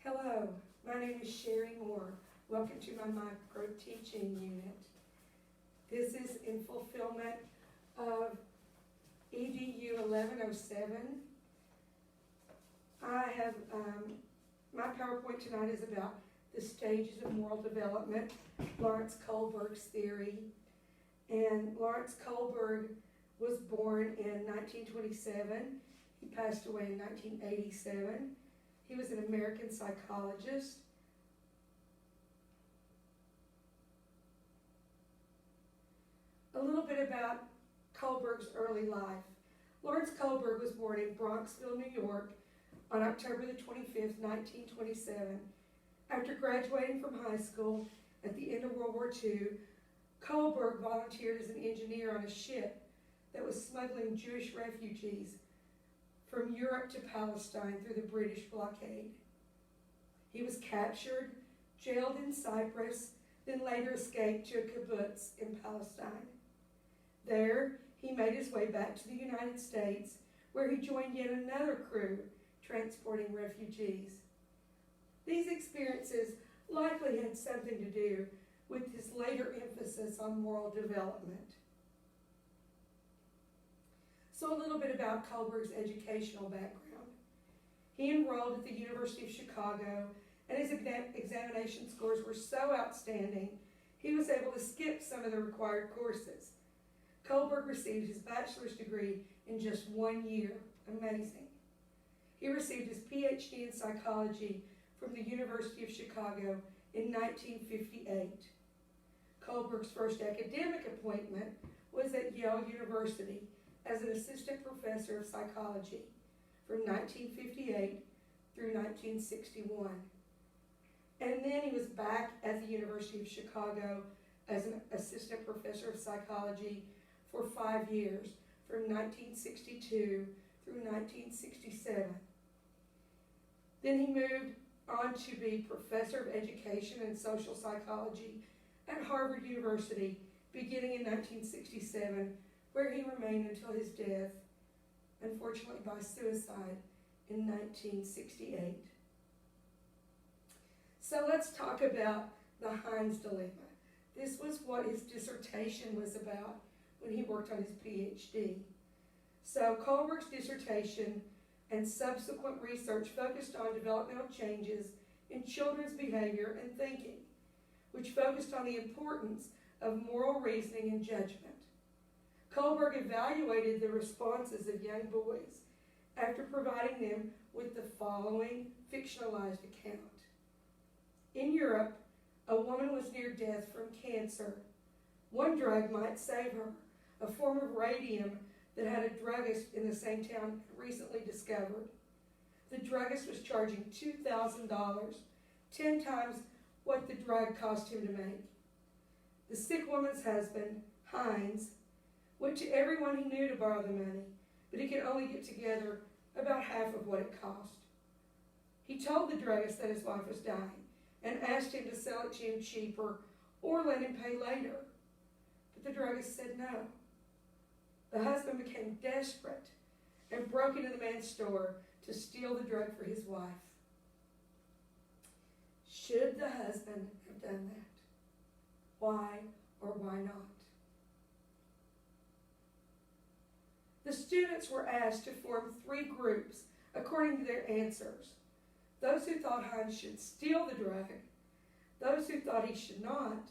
Hello, my name is Shari Moore. Welcome to my micro teaching unit. This is in fulfillment of EDU 1107. My PowerPoint tonight is about the stages of moral development, Lawrence Kohlberg's theory. And Lawrence Kohlberg was born in 1927. He passed away in 1987. He was an American psychologist. A little bit about Kohlberg's early life. Lawrence Kohlberg was born in Bronxville, New York on October the 25th, 1927. After graduating from high school at the end of World War II, Kohlberg volunteered as an engineer on a ship that was smuggling Jewish refugees from Europe to Palestine through the British blockade. He was captured, jailed in Cyprus, then later escaped to a kibbutz in Palestine. There, he made his way back to the United States, where he joined yet another crew transporting refugees. These experiences likely had something to do with his later emphasis on moral development. So a little bit about Kohlberg's educational background. He enrolled at the University of Chicago, and his examination scores were so outstanding, he was able to skip some of the required courses. Kohlberg received his bachelor's degree in just 1 year. Amazing. He received his PhD in psychology from the University of Chicago in 1958. Kohlberg's first academic appointment was at Yale University as an assistant professor of psychology from 1958 through 1961. And then he was back at the University of Chicago as an assistant professor of psychology for 5 years, from 1962 through 1967. Then he moved on to be professor of education and social psychology at Harvard University, beginning in 1967, where he remained until his death, unfortunately by suicide, in 1968. So let's talk about the Heinz dilemma. This was what his dissertation was about when he worked on his PhD. So Kohlberg's dissertation and subsequent research focused on developmental changes in children's behavior and thinking, which focused on the importance of moral reasoning and judgment. Kohlberg evaluated the responses of young boys after providing them with the following fictionalized account. In Europe, a woman was near death from cancer. One drug might save her, a form of radium that had a druggist in the same town recently discovered. The druggist was charging $2,000, 10 times what the drug cost him to make. The sick woman's husband, Heinz, went to everyone he knew to borrow the money, but he could only get together about half of what it cost. He told the druggist that his wife was dying and asked him to sell it to him cheaper or let him pay later. But the druggist said no. The husband became desperate and broke into the man's store to steal the drug for his wife. Should the husband have done that? Why or why not? The students were asked to form 3 groups according to their answers. Those who thought Heinz should steal the drug, those who thought he should not,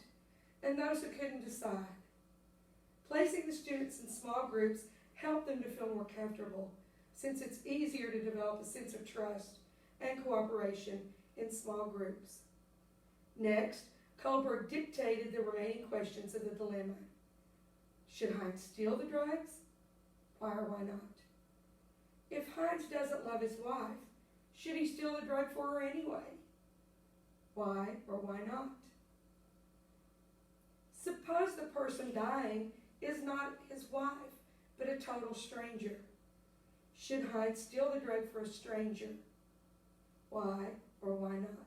and those who couldn't decide. Placing the students in small groups helped them to feel more comfortable, since it's easier to develop a sense of trust and cooperation in small groups. Next, Kohlberg dictated the remaining questions of the dilemma. Should Heinz steal the drugs? Why or why not? If Heinz doesn't love his wife, should he steal the drug for her anyway? Why or why not? Suppose the person dying is not his wife, but a total stranger. Should Heinz steal the drug for a stranger? Why or why not?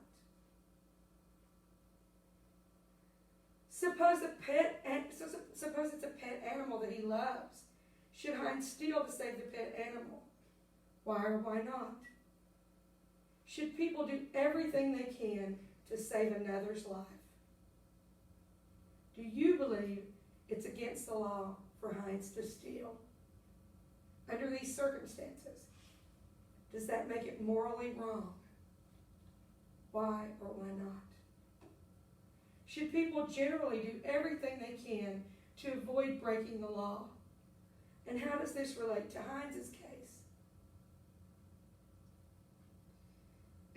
Suppose it's a pet animal that he loves. Should Heinz steal to save the pet animal? Why or why not? Should people do everything they can to save another's life? Do you believe it's against the law for Heinz to steal? Under these circumstances, does that make it morally wrong? Why or why not? Should people generally do everything they can to avoid breaking the law? And how does this relate to Heinz's case?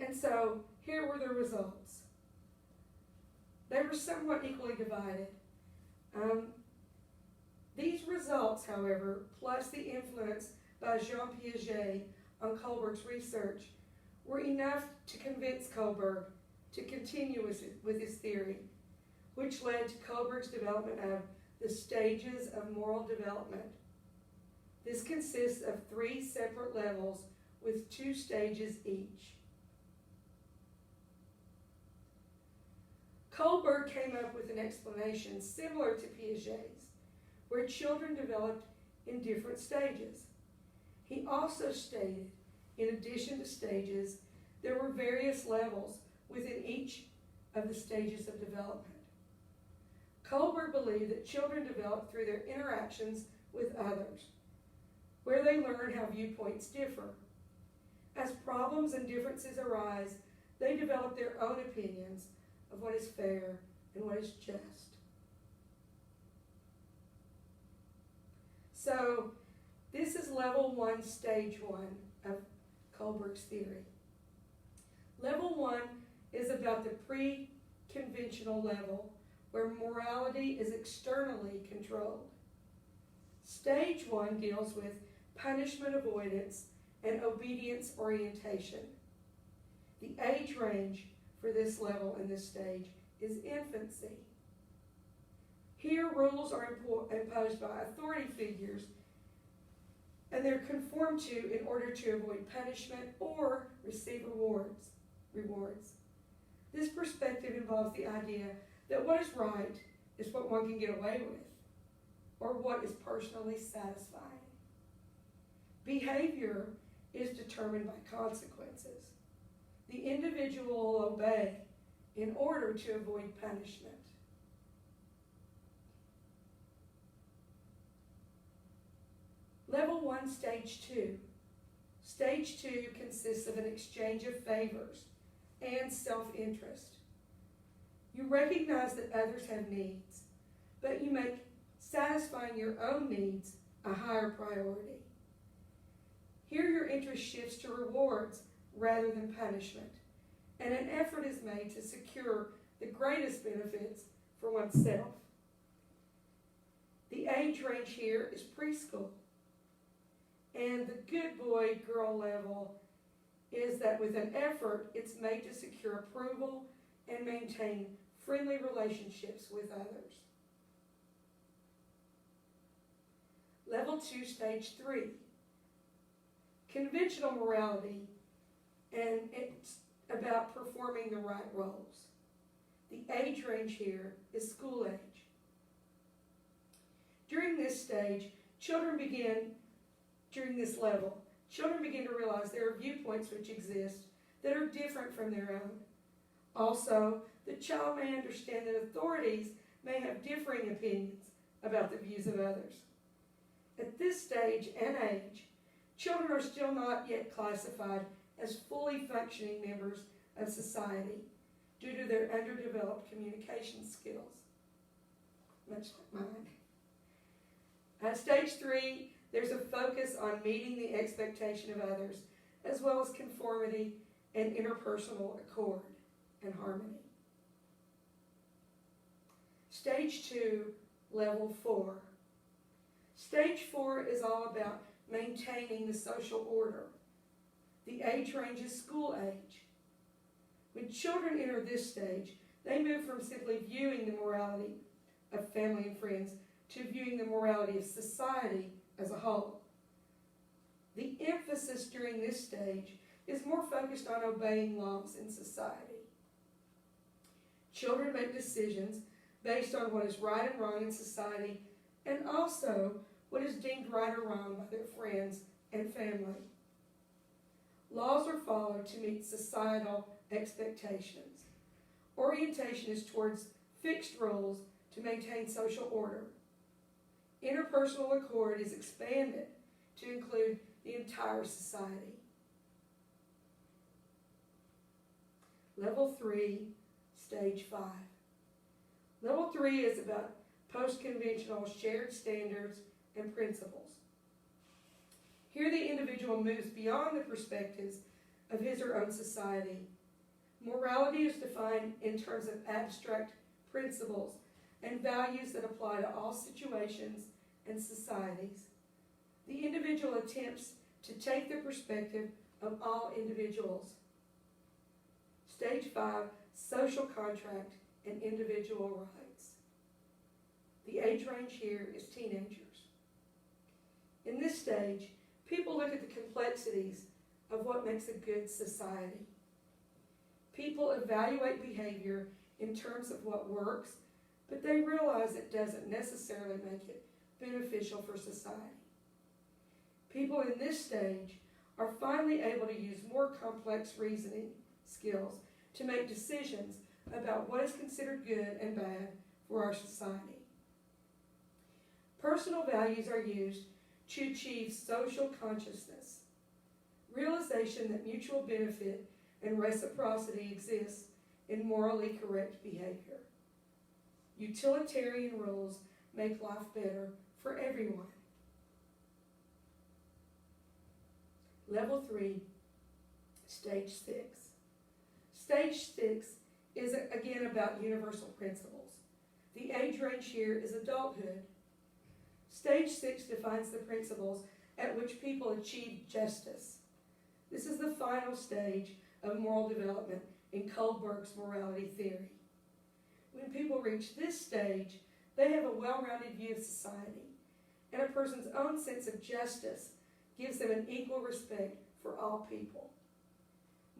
And so, here were the results. They were somewhat equally divided. These results, however, plus the influence by Jean Piaget on Kohlberg's research, were enough to convince Kohlberg to continue with his theory, which led to Kohlberg's development of the stages of moral development. This consists of 3 separate levels with 2 stages each. Kohlberg came up with an explanation similar to Piaget's, where children developed in different stages. He also stated, in addition to stages, there were various levels within each of the stages of development. Kohlberg believed that children develop through their interactions with others, where they learn how viewpoints differ. As problems and differences arise, they develop their own opinions of what is fair and what is just. So, this is level 1, stage 1 of Kohlberg's theory. Level 1 is about the pre-conventional level, where morality is externally controlled. Stage 1 deals with punishment avoidance and obedience orientation. The age range for this level in this stage is infancy. Here, rules are imposed by authority figures, and they're conformed to in order to avoid punishment or receive rewards. This perspective involves the idea that what is right is what one can get away with, or what is personally satisfying. Behavior is determined by consequences. The individual will obey in order to avoid punishment. Level 1, Stage 2. Stage 2 consists of an exchange of favors and self-interest. You recognize that others have needs, but you make satisfying your own needs a higher priority. Here your interest shifts to rewards rather than punishment, and an effort is made to secure the greatest benefits for oneself. The age range here is preschool, and the good boy girl level is that with an effort it's made to secure approval and maintain friendly relationships with others. Level 2, Stage 3. Conventional morality, and it's about performing the right roles. The age range here is school age. During this level, children begin to realize there are viewpoints which exist that are different from their own. Also, the child may understand that authorities may have differing opinions about the views of others. At this stage and age, children are still not yet classified as fully functioning members of society due to their underdeveloped communication skills, much like mine. Stage 3, there's a focus on meeting the expectation of others, as well as conformity and interpersonal accord and harmony. Stage 2, Level 4. Stage 4 is all about maintaining the social order. The age range is school age. When children enter this stage, they move from simply viewing the morality of family and friends to viewing the morality of society as a whole. The emphasis during this stage is more focused on obeying laws in society. Children make decisions based on what is right and wrong in society, and also what is deemed right or wrong by their friends and family. Laws are followed to meet societal expectations. Orientation is towards fixed rules to maintain social order. Interpersonal accord is expanded to include the entire society. Level 3, Stage 5. Level 3 is about post-conventional shared standards and principles. Here the individual moves beyond the perspectives of his or own society. Morality is defined in terms of abstract principles and values that apply to all situations and societies. The individual attempts to take the perspective of all individuals. Stage 5, social contract and individual rights. The age range here is teenagers. In this stage, people look at the complexities of what makes a good society. People evaluate behavior in terms of what works, but they realize it doesn't necessarily make it beneficial for society. People in this stage are finally able to use more complex reasoning skills to make decisions about what is considered good and bad for our society. Personal values are used to achieve social consciousness, realization that mutual benefit and reciprocity exists in morally correct behavior. Utilitarian rules make life better for everyone. Level 3, Stage 6. Stage 6 is again about universal principles. The age range here is adulthood. Stage 6 defines the principles at which people achieve justice. This is the final stage of moral development in Kohlberg's morality theory. When people reach this stage, they have a well-rounded view of society, and a person's own sense of justice gives them an equal respect for all people.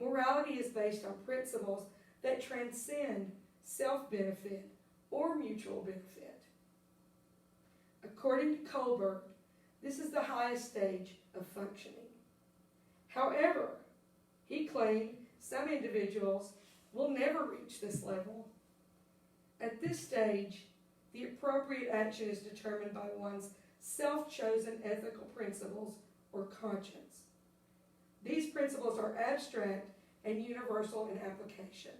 Morality is based on principles that transcend self-benefit or mutual benefit. According to Kohlberg, this is the highest stage of functioning. However, he claimed some individuals will never reach this level. At this stage, the appropriate action is determined by one's self-chosen ethical principles or conscience. These principles are abstract and universal in application.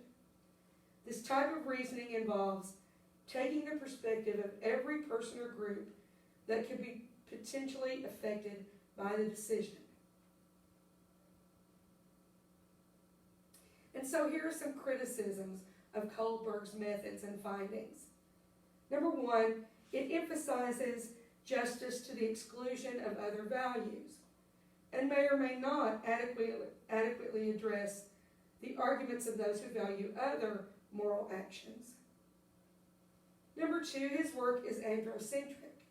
This type of reasoning involves taking the perspective of every person or group that could be potentially affected by the decision. And so here are some criticisms of Kohlberg's methods and findings. Number 1, it emphasizes justice to the exclusion of other values and may or may not adequately address the arguments of those who value other moral actions. Number 2, his work is androcentric.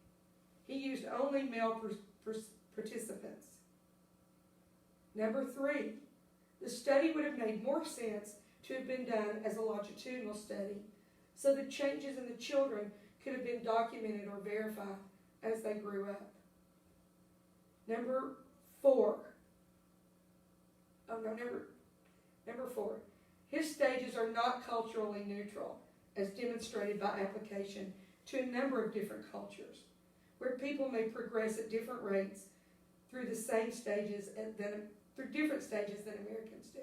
He used only male participants. Number 3, the study would have made more sense to have been done as a longitudinal study, so the changes in the children could have been documented or verified as they grew up. Number 4, his stages are not culturally neutral, as demonstrated by application to a number of different cultures, where people may progress at different rates through the same stages through different stages than Americans do.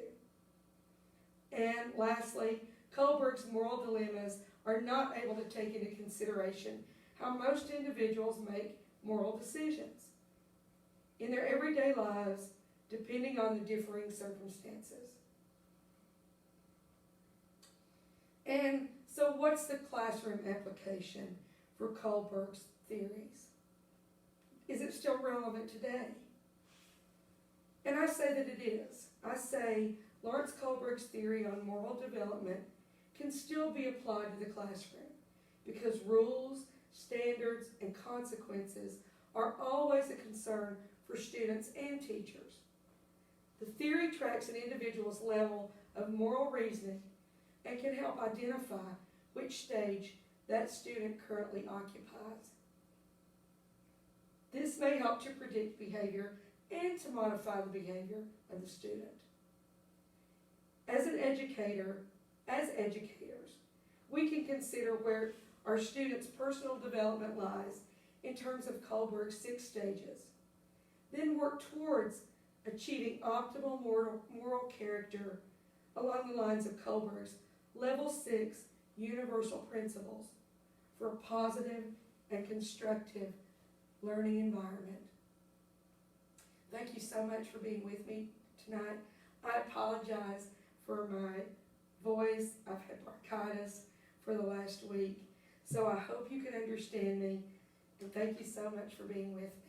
And lastly, Kohlberg's moral dilemmas are not able to take into consideration how most individuals make moral decisions in their everyday lives, depending on the differing circumstances. And so what's the classroom application for Kohlberg's theories? Is it still relevant today? And I say that it is. I say Lawrence Kohlberg's theory on moral development can still be applied to the classroom because rules, standards, and consequences are always a concern for students and teachers. The theory tracks an individual's level of moral reasoning and can help identify which stage that student currently occupies. This may help to predict behavior and to modify the behavior of the student. As educators, we can consider where our students' personal development lies in terms of Kohlberg's 6 stages, then work towards achieving optimal moral character along the lines of Kohlberg's Level 6 Universal Principles for a positive and constructive learning environment. Thank you so much for being with me tonight. I apologize for my voice. I've had bronchitis for the last week, so I hope you can understand me, and thank you so much for being with me.